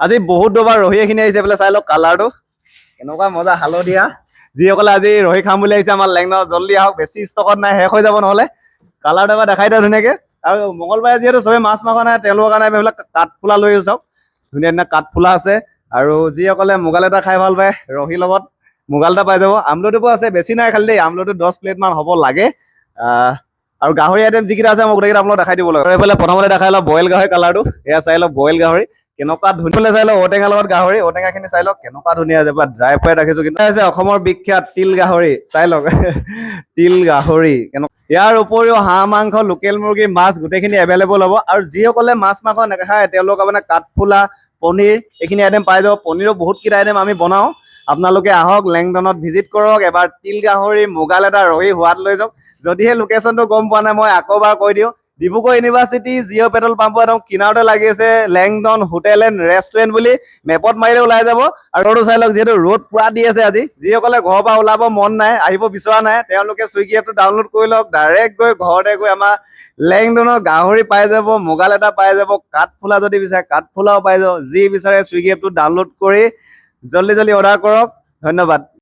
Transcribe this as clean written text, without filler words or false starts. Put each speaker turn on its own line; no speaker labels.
আজি বহুত ডবা ৰহি এখিনি আহিছে বোলে চাই লওক কালাৰটো কেনেকুৱা মজা হালধীয়া যিসকলে আজি ৰহি খাম বুলি আহিছে আমাৰ লেংন জল্দি আহক বেছি ষ্টকত নাই শেষ হৈ যাব নহ'লে কালাৰটো এবাৰ দেখাই দিয়া ধুনীয়াকৈ আৰু মঙলবাৰে যিহেতু চবে মাছ মাংস নাই তেওঁলোকৰ কাৰণে এইবিলাক কাঠফুলা লৈ চাওক ধুনীয়া ধুনীয়া কাঠফুলা আছে আৰু যিসকলে মুগাল এটা খাই ভাল পায় ৰহিৰ লগত মুগাল এটা পাই যাব আমলুটো আছে বেছি নাই খালি দেই আমলুটো 10 প্লেট মান হ'ব লাগে আৰু গাহৰি আইটেম যিকেইটা আছে মই গোটেইকেইটা আপোনালোকক দেখাই দিব লাগে এইফালে প্ৰথমতে দেখাই লওক বইল গাহৰি কালাৰটো এয়া চাই লওক বইল গাহৰি কেনেকুৱা ধুনীয়া চাই লওক ঔটেঙাৰ লগত গাহৰি ঔটেঙাখিনি চাই লওক কেনেকুৱা ধুনীয়া আছে পুৰা ড্ৰাই ফ্ৰাই ৰাখিছোঁ কিন্তু আছে অসমৰ বিখ্যাত তিল গাহৰি চাই লওক তিল গাহৰি ইয়াৰ উপৰিও হাঁহ মাংস লোকেল মুৰ্গী মাছ গোটেইখিনি এভেইলেবল হ'ব আৰু যিসকলে মাছ মাংস নাখায় তেওঁলোকৰ মানে কাঠফুলা পনীৰ এইখিনি আইটেম পাই যাব পনীৰো বহুতকেইটা আইটেম আমি বনাওঁ আপোনালোকে আহক লেংডনত ভিজিট কৰক এবাৰ তিল গাহৰি মুগাল এটা ৰহি সোৱাদ লৈ যাওক যদিহে লোকেশ্যনটো গম পোৱা নাই মই আকৌ এবাৰ কৈ দিওঁ ডিব্ৰুগড় ইউনিভাৰ্চিটি জিঅ' পেট্ৰল পাম্পৰ একদম কিনাৰতে লাগি আছে লেংডন হোটেল এণ্ড ৰেষ্টুৰেণ্ট বুলি মেপত মাৰিলে ওলাই যাব আৰু ৰ'দটো চাই লওক যিহেতু ৰ'দ পুৰা দি আছে আজি যিসকলে ঘৰৰ পৰা ওলাব মন নাই আহিব বিচৰা নাই তেওঁলোকে ছুইগি এপটো ডাউনলোড কৰি লওক ডাইৰেক্ট গৈ ঘৰতে গৈ আমাৰ লেংডনৰ গাহৰি পাই যাব মুগাল এটা পাই যাব কাঠফুলা যদি বিচাৰে কাঠফুলাও পাই যাব যি বিচাৰে ছুইগি এপটো ডাউনলোড কৰি জল্দি জল্দি অৰ্ডাৰ কৰক ধন্যবাদ